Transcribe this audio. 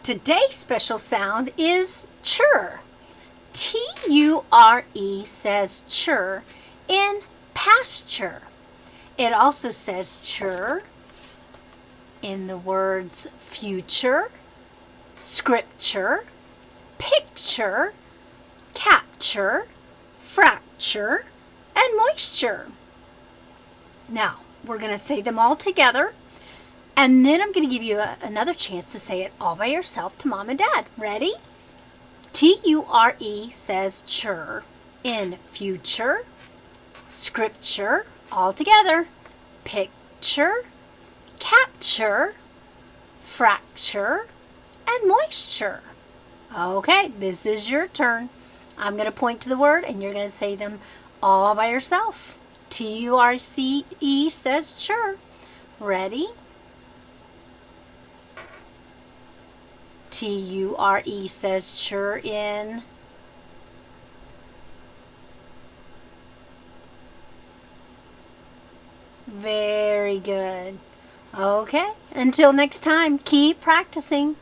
Today's special sound is ture. T-U-R-E says ture in pasture. It also says ture in the words future, scripture, picture, capture, fracture, and moisture. Now, we're going to say them all together, and then I'm going to give you another chance to say it all by yourself to Mom and Dad. Ready? T-U-R-E says ture in future, scripture, all together, picture, capture, fracture, and moisture. Okay, this is your turn. I'm going to point to the word and you're going to say them all by yourself. T-U-R-C-E says ture. Ready? T-U-R-E says ture in. Very good. Okay, until next time, keep practicing.